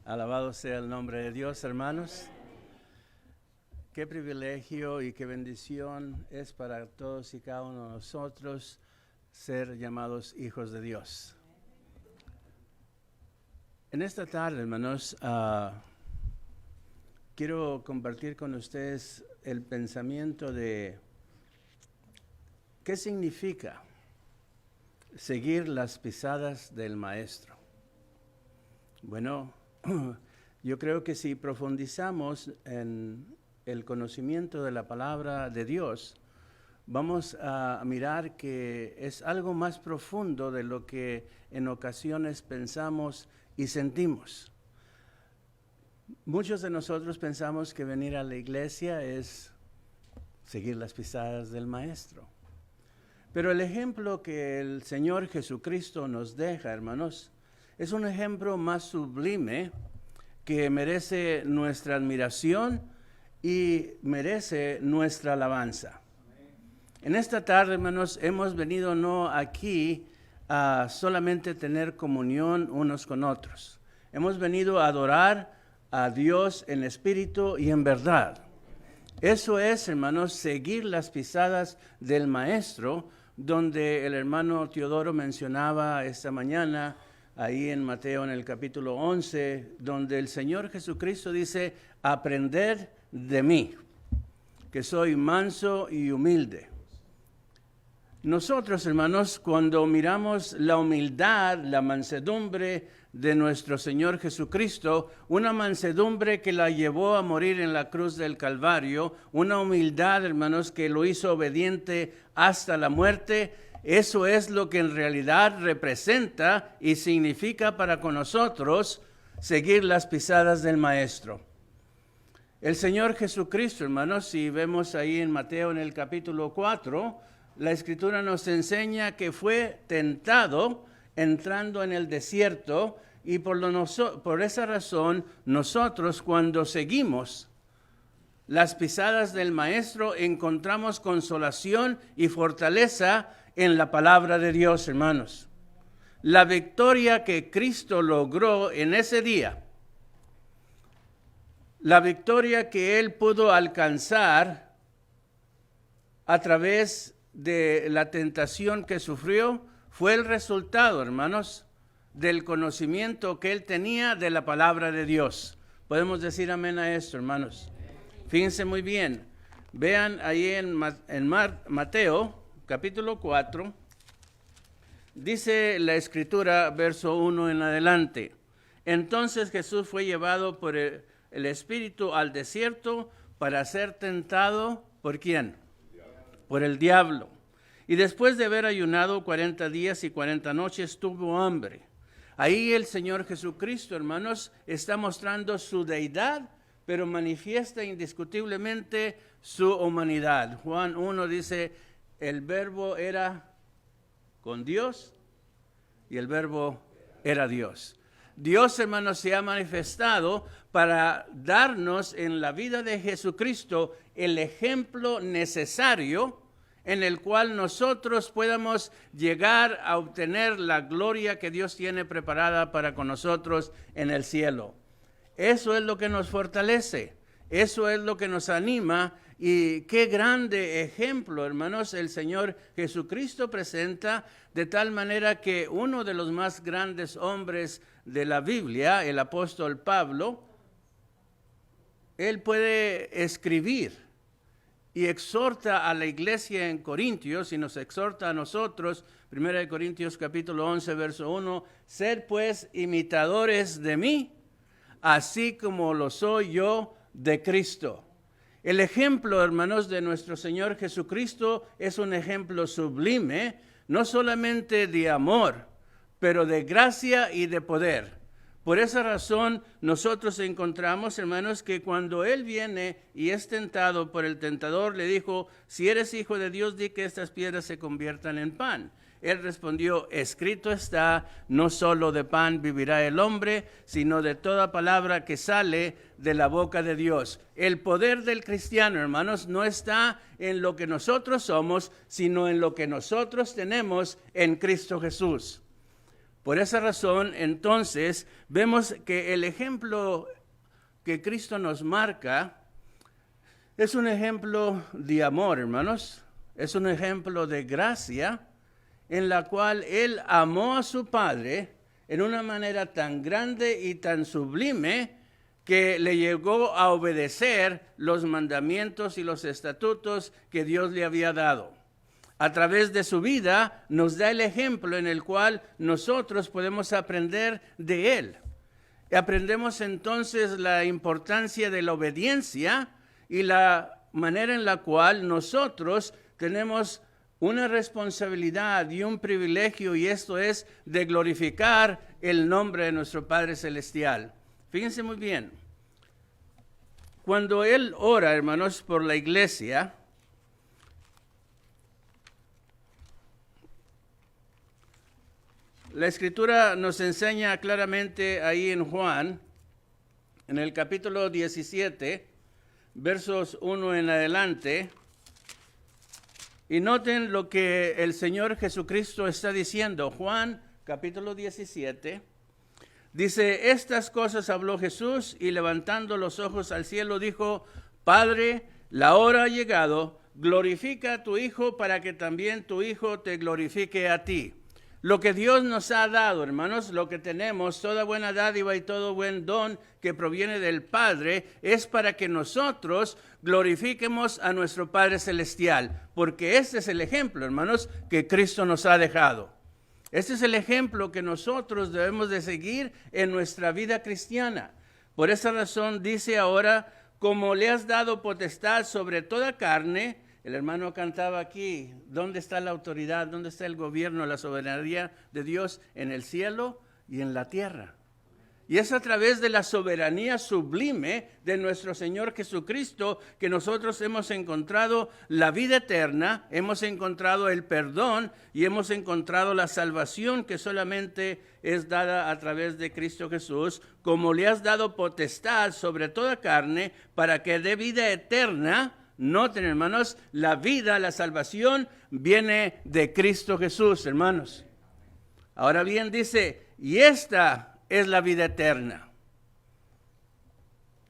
Alabado sea el nombre de Dios, hermanos. Qué privilegio y qué bendición es para todos y cada uno de nosotros ser llamados hijos de Dios. En esta tarde, hermanos, quiero compartir con ustedes el pensamiento de qué significa seguir las pisadas del Maestro. Bueno, yo creo que si profundizamos en el conocimiento de la palabra de Dios, vamos a mirar que es algo más profundo de lo que en ocasiones pensamos y sentimos. Muchos de nosotros pensamos que venir a la iglesia es seguir las pisadas del Maestro. Pero el ejemplo que el Señor Jesucristo nos deja, hermanos, es un ejemplo más sublime que merece nuestra admiración y merece nuestra alabanza. En esta tarde, hermanos, hemos venido no aquí a solamente tener comunión unos con otros. Hemos venido a adorar a Dios en espíritu y en verdad. Eso es, hermanos, seguir las pisadas del Maestro, donde el hermano Teodoro mencionaba esta mañana, ahí en Mateo en el capítulo 11, donde el Señor Jesucristo dice, aprended de mí, que soy manso y humilde. Nosotros, hermanos, cuando miramos la humildad, la mansedumbre de nuestro Señor Jesucristo, una mansedumbre que la llevó a morir en la cruz del Calvario, una humildad, hermanos, que lo hizo obediente hasta la muerte. Eso es lo que en realidad representa y significa para con nosotros seguir las pisadas del Maestro. El Señor Jesucristo, hermanos, si vemos ahí en Mateo en el capítulo 4, la Escritura nos enseña que fue tentado entrando en el desierto y por esa razón nosotros cuando seguimos las pisadas del Maestro encontramos consolación y fortaleza en la palabra de Dios, hermanos. La victoria que Cristo logró en ese día, la victoria que Él pudo alcanzar a través de la tentación que sufrió, fue el resultado, hermanos, del conocimiento que Él tenía de la palabra de Dios. Podemos decir amén a esto, hermanos. Fíjense muy bien. Vean ahí en Mateo, capítulo 4, dice la Escritura, verso 1 en adelante. Entonces Jesús fue llevado por el Espíritu al desierto para ser tentado, ¿por quién? Por el diablo. Y después de haber ayunado 40 días y 40 noches, tuvo hambre. Ahí el Señor Jesucristo, hermanos, está mostrando su deidad, pero manifiesta indiscutiblemente su humanidad. Juan 1 dice, el verbo era con Dios y el verbo era Dios. Dios, hermanos, se ha manifestado para darnos en la vida de Jesucristo el ejemplo necesario en el cual nosotros podamos llegar a obtener la gloria que Dios tiene preparada para con nosotros en el cielo. Eso es lo que nos fortalece, eso es lo que nos anima. Y qué grande ejemplo, hermanos, el Señor Jesucristo presenta, de tal manera que uno de los más grandes hombres de la Biblia, el apóstol Pablo, él puede escribir y exhorta a la iglesia en Corintios y nos exhorta a nosotros, 1 Corintios capítulo 11, verso 1, sed pues imitadores de mí, así como lo soy yo de Cristo. El ejemplo, hermanos, de nuestro Señor Jesucristo es un ejemplo sublime, no solamente de amor, pero de gracia y de poder. Por esa razón, nosotros encontramos, hermanos, que cuando Él viene y es tentado por el tentador, le dijo, si eres hijo de Dios, di que estas piedras se conviertan en pan. Él respondió, escrito está, no solo de pan vivirá el hombre, sino de toda palabra que sale de la boca de Dios. El poder del cristiano, hermanos, no está en lo que nosotros somos, sino en lo que nosotros tenemos en Cristo Jesús. Por esa razón, entonces, vemos que el ejemplo que Cristo nos marca es un ejemplo de amor, hermanos. Es un ejemplo de gracia en la cual Él amó a su Padre en una manera tan grande y tan sublime que le llegó a obedecer los mandamientos y los estatutos que Dios le había dado. A través de su vida nos da el ejemplo en el cual nosotros podemos aprender de Él. Aprendemos entonces la importancia de la obediencia y la manera en la cual nosotros tenemos una responsabilidad y un privilegio, y esto es de glorificar el nombre de nuestro Padre Celestial. Fíjense muy bien, cuando Él ora, hermanos, por la iglesia, la Escritura nos enseña claramente ahí en Juan, en el capítulo 17, versos 1 en adelante, y noten lo que el Señor Jesucristo está diciendo. Juan, capítulo 17, dice, estas cosas habló Jesús y levantando los ojos al cielo dijo, Padre, la hora ha llegado, glorifica a tu Hijo para que también tu Hijo te glorifique a ti. Lo que Dios nos ha dado, hermanos, lo que tenemos, toda buena dádiva y todo buen don que proviene del Padre, es para que nosotros glorifiquemos a nuestro Padre Celestial, porque este es el ejemplo, hermanos, que Cristo nos ha dejado. Este es el ejemplo que nosotros debemos de seguir en nuestra vida cristiana. Por esa razón dice ahora, como le has dado potestad sobre toda carne. El hermano cantaba aquí, ¿dónde está la autoridad? ¿Dónde está el gobierno, la soberanía de Dios? En el cielo y en la tierra. Y es a través de la soberanía sublime de nuestro Señor Jesucristo que nosotros hemos encontrado la vida eterna, hemos encontrado el perdón y hemos encontrado la salvación que solamente es dada a través de Cristo Jesús, como le has dado potestad sobre toda carne para que dé vida eterna. Noten, hermanos, la vida, la salvación viene de Cristo Jesús, hermanos. Ahora bien, dice, y esta es la vida eterna,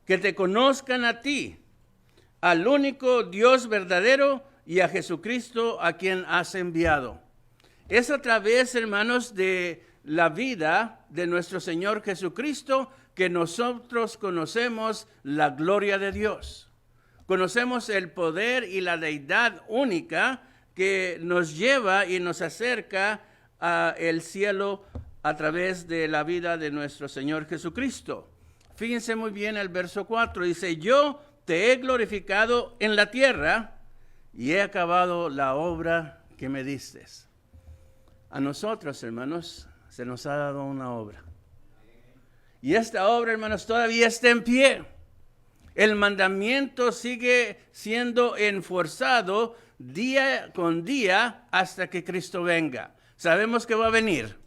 que te conozcan a ti, al único Dios verdadero y a Jesucristo a quien has enviado. Es a través, hermanos, de la vida de nuestro Señor Jesucristo que nosotros conocemos la gloria de Dios. Conocemos el poder y la deidad única que nos lleva y nos acerca al cielo a través de la vida de nuestro Señor Jesucristo. Fíjense muy bien el verso 4, dice, yo te he glorificado en la tierra y he acabado la obra que me diste. A nosotros, hermanos, se nos ha dado una obra. Y esta obra, hermanos, todavía está en pie. El mandamiento sigue siendo enforzado día con día hasta que Cristo venga. Sabemos que va a venir.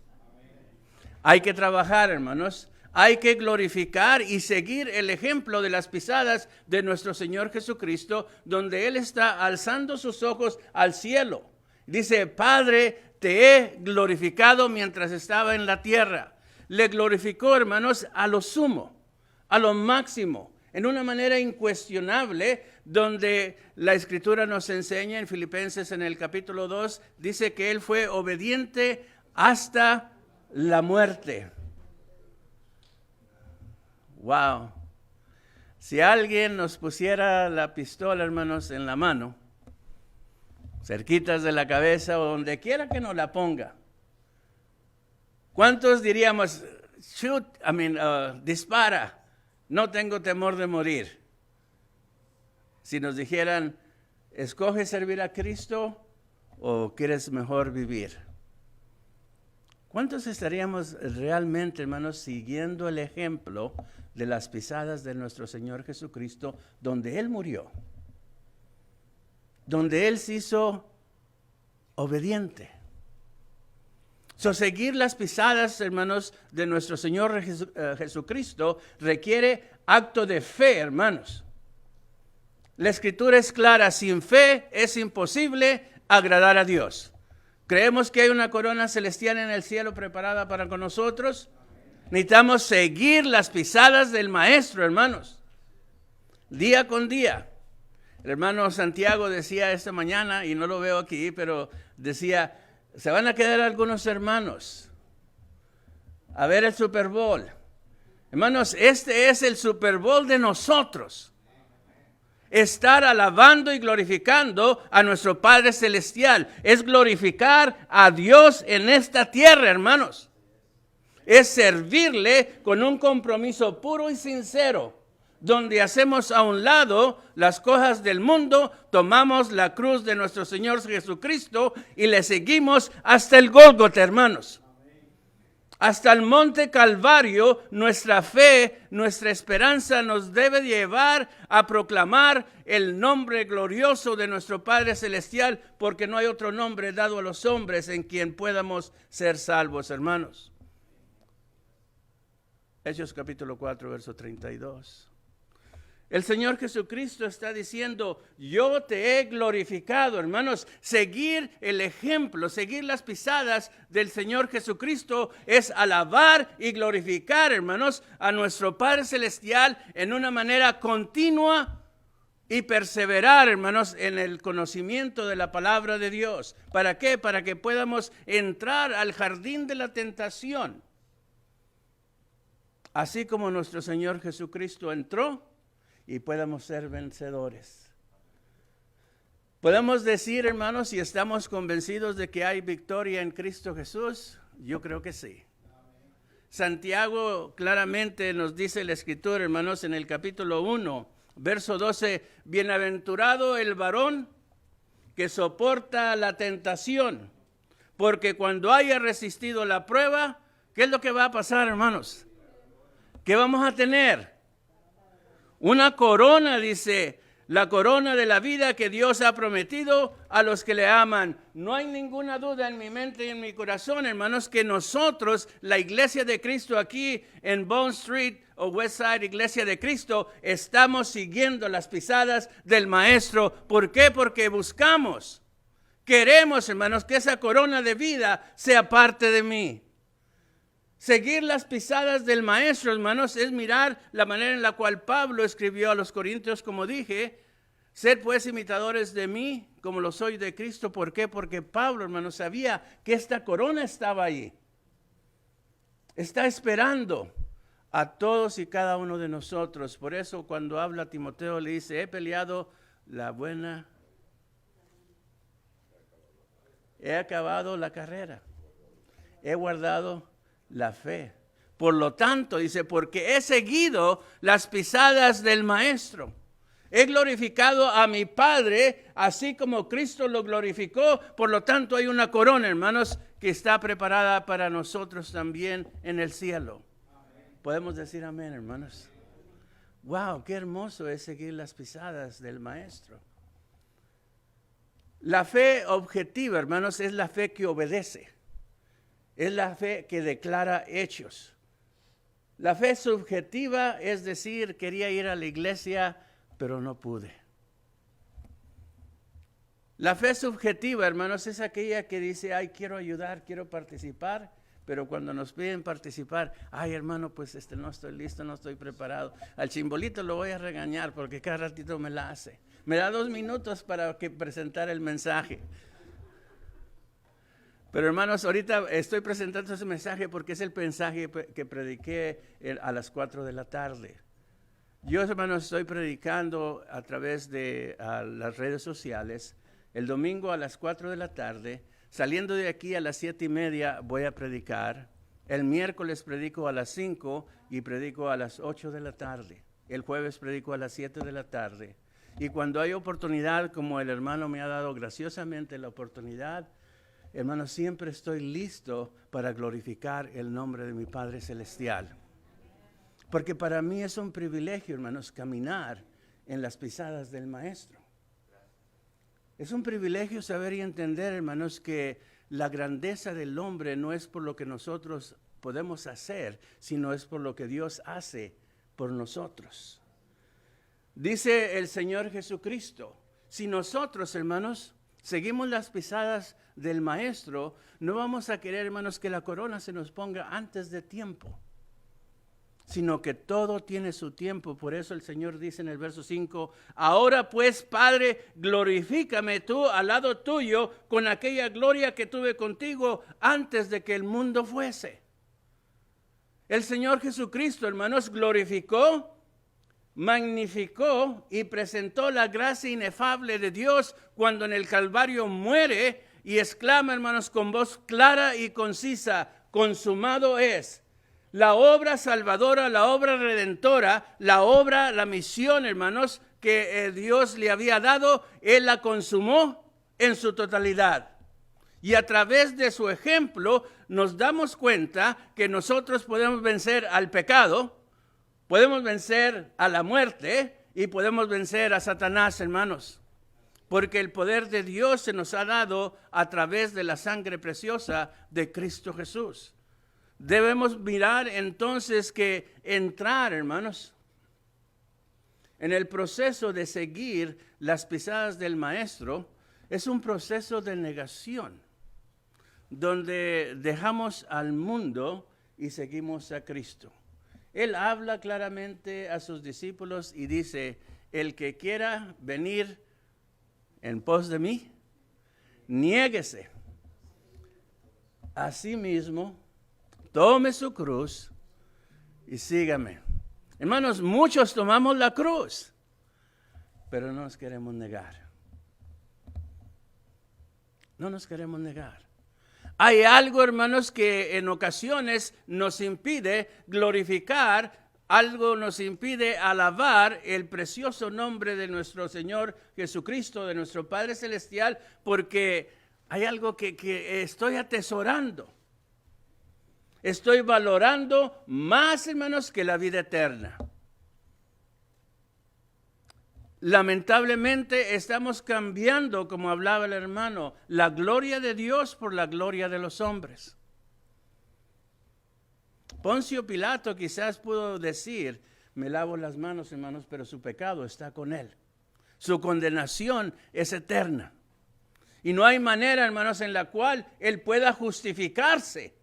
Hay que trabajar, hermanos. Hay que glorificar y seguir el ejemplo de las pisadas de nuestro Señor Jesucristo, donde Él está alzando sus ojos al cielo. Dice, Padre, te he glorificado mientras estaba en la tierra. Le glorificó, hermanos, a lo sumo, a lo máximo, en una manera incuestionable, donde la Escritura nos enseña en Filipenses en el capítulo 2, dice que Él fue obediente hasta la muerte. Wow. Si alguien nos pusiera la pistola, hermanos, en la mano, cerquitas de la cabeza o donde quiera que nos la ponga, ¿cuántos diríamos, dispara? No tengo temor de morir. Si nos dijeran, escoge servir a Cristo o quieres mejor vivir. ¿Cuántos estaríamos realmente, hermanos, siguiendo el ejemplo de las pisadas de nuestro Señor Jesucristo, donde Él murió, donde Él se hizo obediente? Seguir las pisadas, hermanos, de nuestro Señor Jesucristo requiere acto de fe, hermanos. La Escritura es clara, sin fe es imposible agradar a Dios. ¿Creemos que hay una corona celestial en el cielo preparada para con nosotros? Necesitamos seguir las pisadas del Maestro, hermanos, día con día. El hermano Santiago decía esta mañana, y no lo veo aquí, pero decía, se van a quedar algunos hermanos a ver el Super Bowl. Hermanos, este es el Super Bowl de nosotros. Estar alabando y glorificando a nuestro Padre Celestial. Es glorificar a Dios en esta tierra, hermanos. Es servirle con un compromiso puro y sincero, donde hacemos a un lado las cosas del mundo, tomamos la cruz de nuestro Señor Jesucristo y le seguimos hasta el Gólgota, hermanos. Hasta el monte Calvario, nuestra fe, nuestra esperanza nos debe llevar a proclamar el nombre glorioso de nuestro Padre Celestial, porque no hay otro nombre dado a los hombres en quien podamos ser salvos, hermanos. Hechos capítulo 4, verso 32. El Señor Jesucristo está diciendo, yo te he glorificado, hermanos. Seguir el ejemplo, seguir las pisadas del Señor Jesucristo es alabar y glorificar, hermanos, a nuestro Padre Celestial en una manera continua y perseverar, hermanos, en el conocimiento de la palabra de Dios. ¿Para qué? Para que podamos entrar al jardín de la tentación. Así como nuestro Señor Jesucristo entró, y podamos ser vencedores. ¿Podemos decir, hermanos, si estamos convencidos de que hay victoria en Cristo Jesús? Yo creo que sí. Santiago claramente nos dice la Escritura, hermanos, en el capítulo 1, verso 12, bienaventurado el varón que soporta la tentación, porque cuando haya resistido la prueba, ¿qué es lo que va a pasar, hermanos? ¿Qué vamos a tener? Una corona, dice, la corona de la vida que Dios ha prometido a los que le aman. No hay ninguna duda en mi mente y en mi corazón, hermanos, que nosotros, la iglesia de Cristo aquí en Bond Street o Westside, Iglesia de Cristo, estamos siguiendo las pisadas del Maestro. ¿Por qué? Porque buscamos, queremos, hermanos, que esa corona de vida sea parte de mí. Seguir las pisadas del Maestro, hermanos, es mirar la manera en la cual Pablo escribió a los Corintios, como dije, sed pues imitadores de mí, como lo soy de Cristo. ¿Por qué? Porque Pablo, hermanos, sabía que esta corona estaba ahí. Está esperando a todos y cada uno de nosotros. Por eso cuando habla a Timoteo le dice, he peleado la buena, he acabado la carrera, he guardado la fe. Por lo tanto, dice, porque he seguido las pisadas del Maestro. He glorificado a mi Padre, así como Cristo lo glorificó. Por lo tanto, hay una corona, hermanos, que está preparada para nosotros también en el cielo. Amén. Podemos decir amén, hermanos. Wow, qué hermoso es seguir las pisadas del Maestro. La fe objetiva, hermanos, es la fe que obedece. Es la fe que declara hechos. La fe subjetiva es decir, quería ir a la iglesia, pero no pude. La fe subjetiva, hermanos, es aquella que dice, ay, quiero ayudar, quiero participar, pero cuando nos piden participar, ay, hermano, pues no estoy listo, no estoy preparado. Al chimbolito lo voy a regañar porque cada ratito me la hace. Me da 2 minutos para presentar el mensaje. Pero hermanos, ahorita estoy presentando ese mensaje porque es el mensaje que prediqué a las 4 de la tarde. Yo, hermanos, estoy predicando a través de las redes sociales. El domingo a las 4 de la tarde, saliendo de aquí a las 7:30 voy a predicar. El miércoles predico a las 5 y predico a las 8 de la tarde. El jueves predico a las 7 de la tarde. Y cuando hay oportunidad, como el hermano me ha dado graciosamente la oportunidad, hermanos, siempre estoy listo para glorificar el nombre de mi Padre Celestial. Porque para mí es un privilegio, hermanos, caminar en las pisadas del Maestro. Es un privilegio saber y entender, hermanos, que la grandeza del hombre no es por lo que nosotros podemos hacer, sino es por lo que Dios hace por nosotros. Dice el Señor Jesucristo, si nosotros, hermanos, seguimos las pisadas del Maestro, no vamos a querer, hermanos, que la corona se nos ponga antes de tiempo, sino que todo tiene su tiempo. Por eso el Señor dice en el verso 5, ahora pues, Padre, glorifícame tú al lado tuyo con aquella gloria que tuve contigo antes de que el mundo fuese. El Señor Jesucristo, hermanos, glorificó, magnificó y presentó la gracia inefable de Dios cuando en el Calvario muere y exclama, hermanos, con voz clara y concisa, consumado es. La obra salvadora, la obra redentora, la misión, hermanos, que Dios le había dado, Él la consumó en su totalidad. Y a través de su ejemplo nos damos cuenta que nosotros podemos vencer al pecado, podemos vencer a la muerte y podemos vencer a Satanás, hermanos. Porque el poder de Dios se nos ha dado a través de la sangre preciosa de Cristo Jesús. Debemos mirar entonces que entrar, hermanos, en el proceso de seguir las pisadas del Maestro es un proceso de negación, donde dejamos al mundo y seguimos a Cristo. Él habla claramente a sus discípulos y dice, el que quiera venir en pos de mí, niéguese a sí mismo, tome su cruz y sígame. Hermanos, muchos tomamos la cruz, pero no nos queremos negar. No nos queremos negar. Hay algo, hermanos, que en ocasiones nos impide glorificar, algo nos impide alabar el precioso nombre de nuestro Señor Jesucristo, de nuestro Padre Celestial, porque hay algo que estoy atesorando. Estoy valorando más, hermanos, que la vida eterna. Lamentablemente estamos cambiando, como hablaba el hermano, la gloria de Dios por la gloria de los hombres. Poncio Pilato quizás pudo decir, me lavo las manos, hermanos, pero su pecado está con él. Su condenación es eterna. Y no hay manera, hermanos, en la cual él pueda justificarse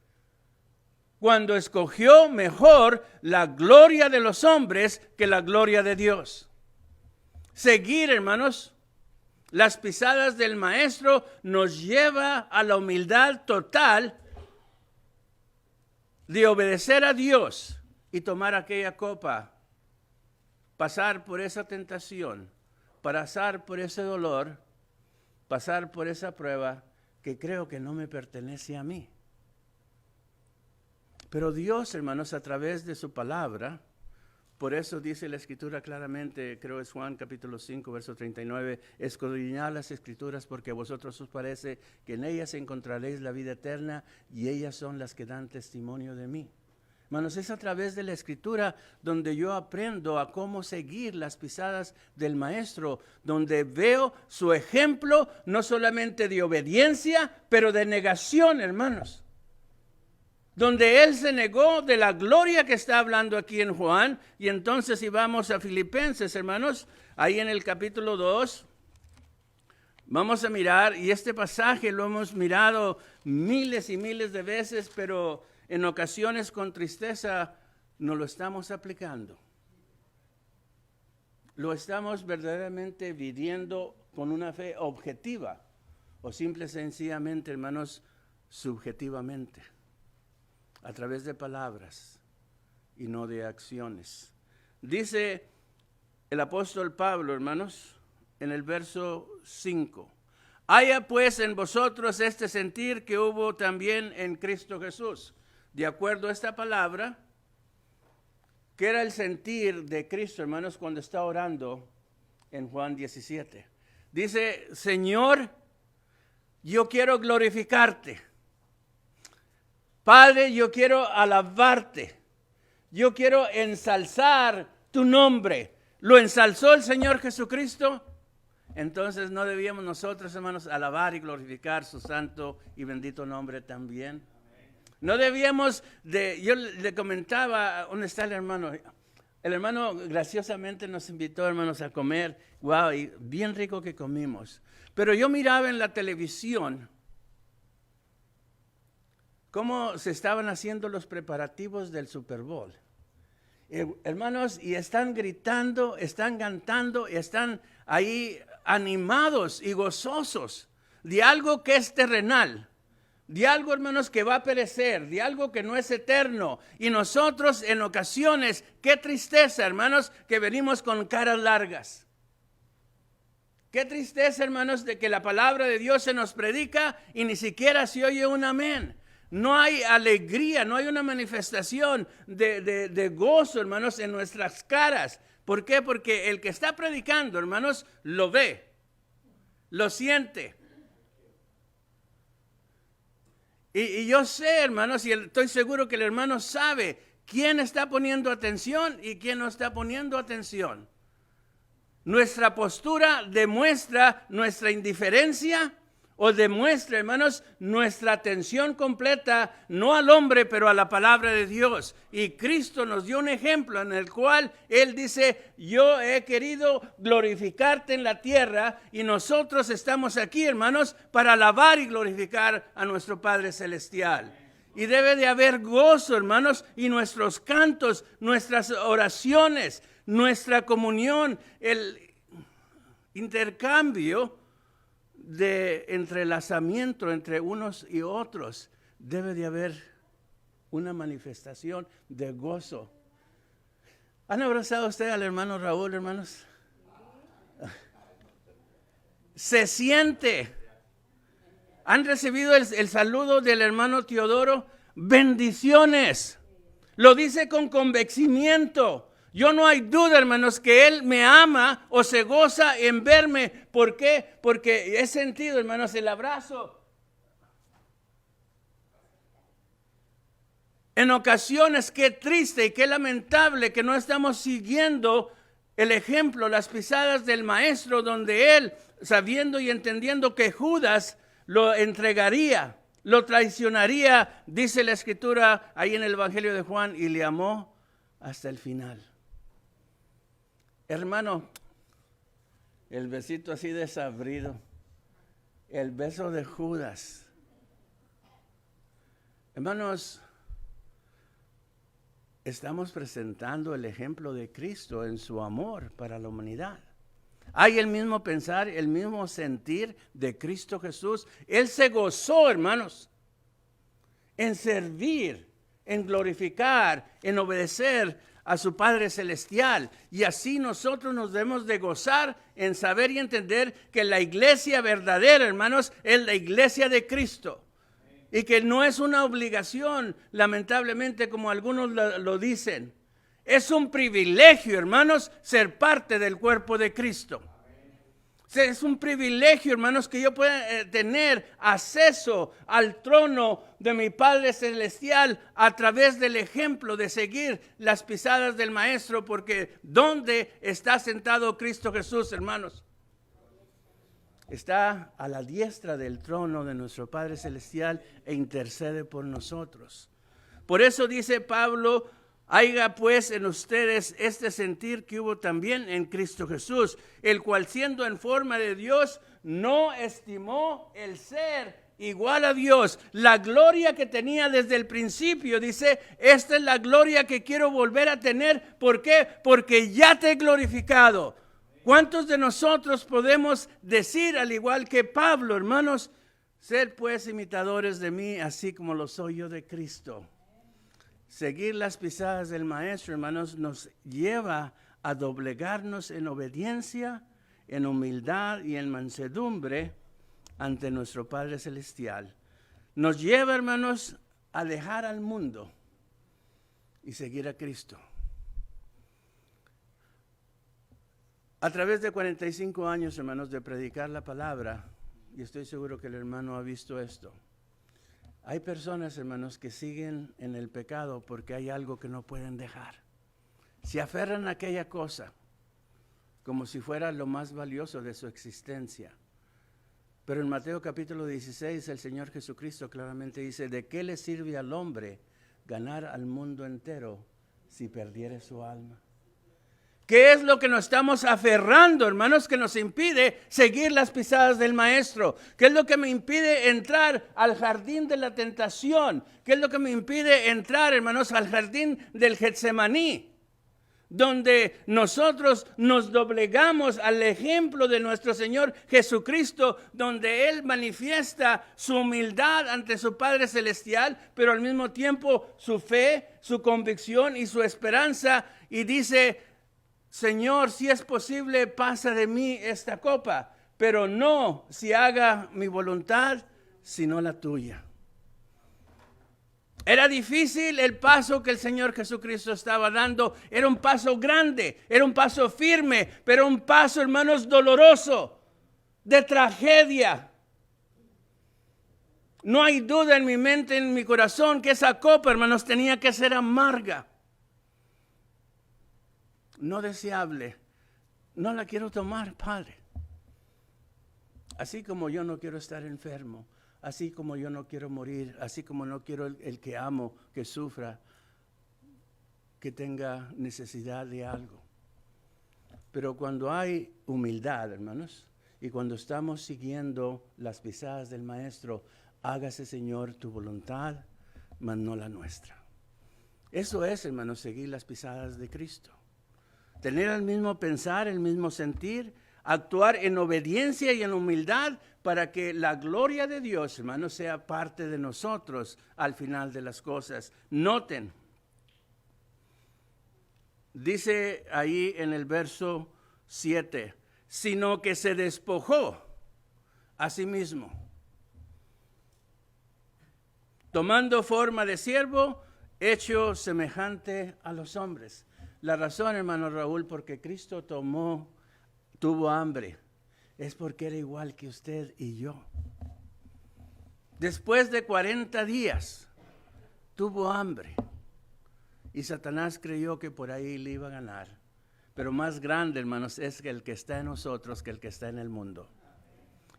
cuando escogió mejor la gloria de los hombres que la gloria de Dios. Seguir, hermanos, las pisadas del Maestro nos lleva a la humildad total de obedecer a Dios y tomar aquella copa, pasar por esa tentación, pasar por ese dolor, pasar por esa prueba que creo que no me pertenece a mí. Pero Dios, hermanos, a través de su palabra, por eso dice la Escritura claramente, creo es Juan capítulo 5, verso 39, escudriñad las Escrituras porque a vosotros os parece que en ellas encontraréis la vida eterna y ellas son las que dan testimonio de mí. Hermanos, es a través de la Escritura donde yo aprendo a cómo seguir las pisadas del Maestro, donde veo su ejemplo no solamente de obediencia, pero de negación, hermanos. Donde Él se negó de la gloria que está hablando aquí en Juan. Y entonces si vamos a Filipenses, hermanos, ahí en el capítulo 2, vamos a mirar, y este pasaje lo hemos mirado miles y miles de veces, pero en ocasiones con tristeza no lo estamos aplicando. Lo estamos verdaderamente viviendo con una fe objetiva, o simple y sencillamente, hermanos, subjetivamente. A través de palabras y no de acciones. Dice el apóstol Pablo, hermanos, en el verso 5. Haya pues en vosotros este sentir que hubo también en Cristo Jesús. De acuerdo a esta palabra, que era el sentir de Cristo, hermanos, cuando está orando en Juan 17. Dice, Señor, yo quiero glorificarte. Padre, yo quiero alabarte, yo quiero ensalzar tu nombre. ¿Lo ensalzó el Señor Jesucristo? Entonces no debíamos nosotros, hermanos, alabar y glorificar su santo y bendito nombre también. No debíamos yo le comentaba, ¿dónde está el hermano? el hermano graciosamente nos invitó, hermanos, a comer. Wow, y bien rico que comimos. Pero yo miraba en la televisión cómo se estaban haciendo los preparativos del Super Bowl. Hermanos, y están gritando, están cantando, están ahí animados y gozosos de algo que es terrenal, de algo, hermanos, que va a perecer, de algo que no es eterno. Y nosotros en ocasiones, qué tristeza, hermanos, que venimos con caras largas. Qué tristeza, hermanos, de que la palabra de Dios se nos predica y ni siquiera se oye un amén. No hay alegría, no hay una manifestación de gozo, hermanos, en nuestras caras. ¿Por qué? Porque el que está predicando, hermanos, lo ve, lo siente. Y yo sé, hermanos, y estoy seguro que el hermano sabe quién está poniendo atención y quién no está poniendo atención. Nuestra postura demuestra nuestra indiferencia o demuestra, hermanos, nuestra atención completa, no al hombre, pero a la palabra de Dios. Y Cristo nos dio un ejemplo en el cual Él dice, yo he querido glorificarte en la tierra, y nosotros estamos aquí, hermanos, para alabar y glorificar a nuestro Padre Celestial. Y debe de haber gozo, hermanos, y nuestros cantos, nuestras oraciones, nuestra comunión, el intercambio de entrelazamiento entre unos y otros, debe de haber una manifestación de gozo. ¿Han abrazado usted al hermano Raúl, hermanos? Se siente. ¿Han recibido el saludo del hermano Teodoro? Bendiciones. Lo dice con convencimiento. Yo no hay duda, hermanos, que Él me ama o se goza en verme. ¿Por qué? Porque he sentido, hermanos, el abrazo. En ocasiones, qué triste y qué lamentable que no estamos siguiendo el ejemplo, las pisadas del Maestro, donde Él, sabiendo y entendiendo que Judas lo entregaría, lo traicionaría, dice la Escritura ahí en el Evangelio de Juan, y le amó hasta el final. Hermano, el besito así desabrido, el beso de Judas. Hermanos, estamos presentando el ejemplo de Cristo en su amor para la humanidad. Hay el mismo pensar, el mismo sentir de Cristo Jesús. Él se gozó, hermanos, en servir, en glorificar, en obedecer a su Padre Celestial. Y así nosotros nos debemos de gozar en saber y entender que la iglesia verdadera, hermanos, es la iglesia de Cristo. Y que no es una obligación, lamentablemente, como algunos lo dicen. Es un privilegio, hermanos, ser parte del cuerpo de Cristo. Es un privilegio, hermanos, que yo pueda tener acceso al trono de mi Padre Celestial a través del ejemplo de seguir las pisadas del Maestro, porque ¿dónde está sentado Cristo Jesús, hermanos? Está a la diestra del trono de nuestro Padre Celestial e intercede por nosotros. Por eso dice Pablo, haya pues en ustedes este sentir que hubo también en Cristo Jesús, el cual siendo en forma de Dios, no estimó el ser igual a Dios. La gloria que tenía desde el principio, dice, esta es la gloria que quiero volver a tener. ¿Por qué? Porque ya te he glorificado. ¿Cuántos de nosotros podemos decir, al igual que Pablo, hermanos, sed pues imitadores de mí, así como lo soy yo de Cristo? Seguir las pisadas del Maestro, hermanos, nos lleva a doblegarnos en obediencia, en humildad y en mansedumbre ante nuestro Padre Celestial. Nos lleva, hermanos, a dejar al mundo y seguir a Cristo. A través de 45 años, hermanos, de predicar la palabra, y estoy seguro que el hermano ha visto esto, hay personas, hermanos, que siguen en el pecado porque hay algo que no pueden dejar. Se aferran a aquella cosa como si fuera lo más valioso de su existencia. Pero en Mateo capítulo 16, el Señor Jesucristo claramente dice, ¿de qué le sirve al hombre ganar al mundo entero si perdiere su alma? ¿Qué es lo que nos estamos aferrando, hermanos, que nos impide seguir las pisadas del Maestro? ¿Qué es lo que me impide entrar al jardín de la tentación? ¿Qué es lo que me impide entrar, hermanos, al jardín del Getsemaní? Donde nosotros nos doblegamos al ejemplo de nuestro Señor Jesucristo, donde Él manifiesta su humildad ante su Padre Celestial, pero al mismo tiempo su fe, su convicción y su esperanza, y dice: Señor, si es posible, pasa de mí esta copa, pero no si haga mi voluntad, sino la tuya. Era difícil el paso que el Señor Jesucristo estaba dando. Era un paso grande, era un paso firme, pero un paso, hermanos, doloroso, de tragedia. No hay duda en mi mente, en mi corazón, que esa copa, hermanos, tenía que ser amarga. No deseable. No la quiero tomar, Padre. Así como yo no quiero estar enfermo, así como yo no quiero morir, así como no quiero el que amo que sufra, que tenga necesidad de algo. Pero cuando hay humildad, hermanos, y cuando estamos siguiendo las pisadas del Maestro, hágase, Señor, tu voluntad, mas no la nuestra. Eso es, hermanos, seguir las pisadas de Cristo. Tener el mismo pensar, el mismo sentir, actuar en obediencia y en humildad para que la gloria de Dios, hermanos, sea parte de nosotros al final de las cosas. Noten, dice ahí en el verso 7, sino que se despojó a sí mismo, tomando forma de siervo, hecho semejante a los hombres. La razón, hermano Raúl, porque Cristo tuvo hambre, es porque era igual que usted y yo. Después de 40 días, tuvo hambre. Y Satanás creyó que por ahí le iba a ganar. Pero más grande, hermanos, es el que está en nosotros que el que está en el mundo.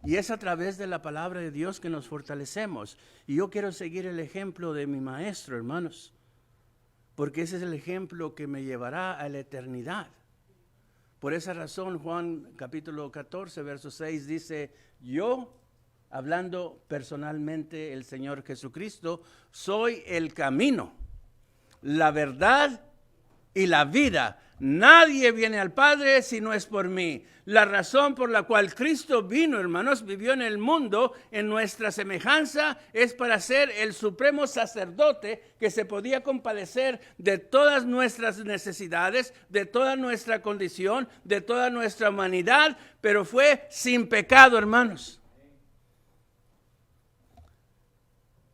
Y es a través de la palabra de Dios que nos fortalecemos. Y yo quiero seguir el ejemplo de mi maestro, hermanos, porque ese es el ejemplo que me llevará a la eternidad. Por esa razón, Juan capítulo 14, verso 6 dice: yo, hablando personalmente el Señor Jesucristo, soy el camino, la verdad y la vida. Nadie viene al Padre si no es por mí. La razón por la cual Cristo vino, hermanos, vivió en el mundo en nuestra semejanza, es para ser el supremo sacerdote que se podía compadecer de todas nuestras necesidades, de toda nuestra condición, de toda nuestra humanidad, pero fue sin pecado, hermanos.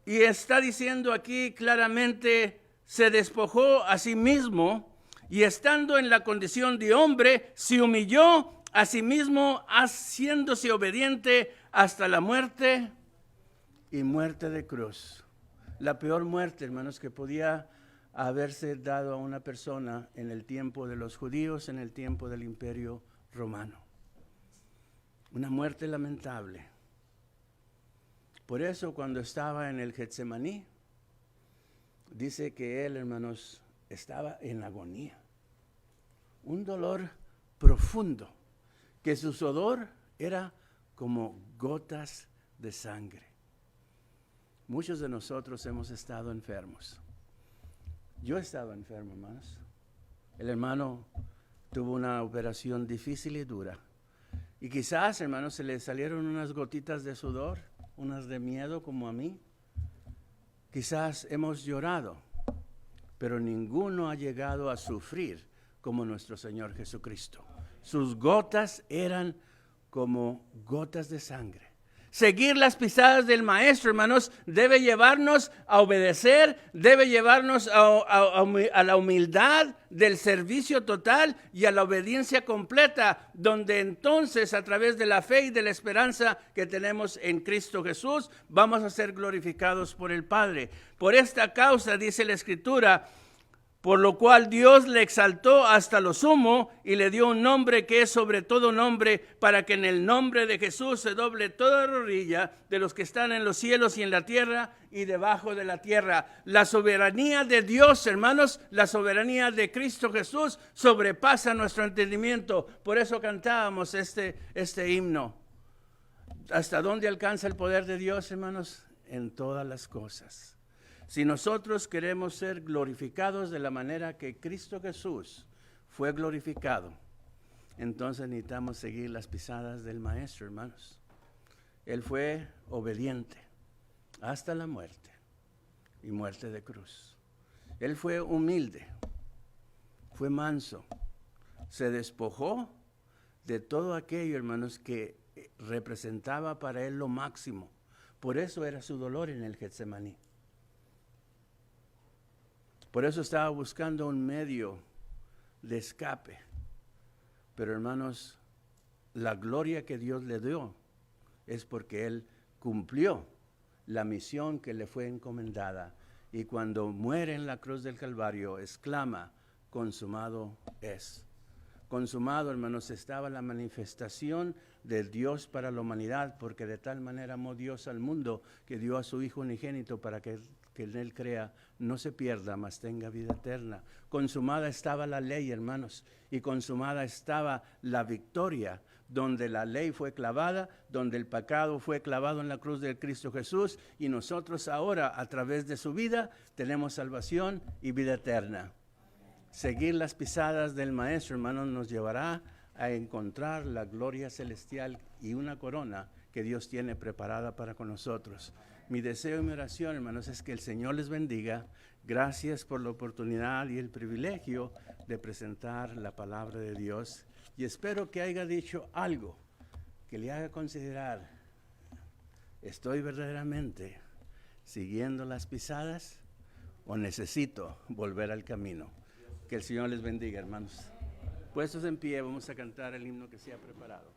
Y está diciendo aquí claramente: se despojó a sí mismo, y estando en la condición de hombre, se humilló a sí mismo, haciéndose obediente hasta la muerte y muerte de cruz. La peor muerte, hermanos, que podía haberse dado a una persona en el tiempo de los judíos, en el tiempo del Imperio Romano. Una muerte lamentable. Por eso, cuando estaba en el Getsemaní, dice que él, hermanos, estaba en agonía. Un dolor profundo, que su sudor era como gotas de sangre. Muchos de nosotros hemos estado enfermos. Yo he estado enfermo, hermanos. El hermano tuvo una operación difícil y dura. Y quizás, hermanos, se le salieron unas gotitas de sudor, unas de miedo como a mí. Quizás hemos llorado, pero ninguno ha llegado a sufrir como nuestro Señor Jesucristo. Sus gotas eran como gotas de sangre. Seguir las pisadas del Maestro, hermanos, debe llevarnos a obedecer, debe llevarnos a la humildad del servicio total y a la obediencia completa, donde entonces, a través de la fe y de la esperanza que tenemos en Cristo Jesús, vamos a ser glorificados por el Padre. Por esta causa, dice la Escritura, por lo cual Dios le exaltó hasta lo sumo y le dio un nombre que es sobre todo nombre, para que en el nombre de Jesús se doble toda rodilla de los que están en los cielos y en la tierra y debajo de la tierra. La soberanía de Dios, hermanos, la soberanía de Cristo Jesús sobrepasa nuestro entendimiento. Por eso cantábamos este himno. ¿Hasta dónde alcanza el poder de Dios, hermanos? En todas las cosas. Si nosotros queremos ser glorificados de la manera que Cristo Jesús fue glorificado, entonces necesitamos seguir las pisadas del Maestro, hermanos. Él fue obediente hasta la muerte y muerte de cruz. Él fue humilde, fue manso, se despojó de todo aquello, hermanos, que representaba para él lo máximo. Por eso era su dolor en el Getsemaní. Por eso estaba buscando un medio de escape. Pero hermanos, la gloria que Dios le dio es porque él cumplió la misión que le fue encomendada. Y cuando muere en la cruz del Calvario, exclama, consumado es. Consumado, hermanos, estaba la manifestación de Dios para la humanidad, porque de tal manera amó Dios al mundo que dio a su Hijo unigénito para que en él crea, no se pierda, mas tenga vida eterna. Consumada estaba la ley, hermanos, y consumada estaba la victoria, donde la ley fue clavada, donde el pecado fue clavado en la cruz de Cristo Jesús, y nosotros ahora, a través de su vida, tenemos salvación y vida eterna. Seguir las pisadas del Maestro, hermanos, nos llevará a encontrar la gloria celestial y una corona que Dios tiene preparada para con nosotros. Mi deseo y mi oración, hermanos, es que el Señor les bendiga. Gracias por la oportunidad y el privilegio de presentar la palabra de Dios. Y espero que haya dicho algo que le haga considerar, ¿estoy verdaderamente siguiendo las pisadas o necesito volver al camino? Que el Señor les bendiga, hermanos. Puestos en pie, vamos a cantar el himno que se ha preparado.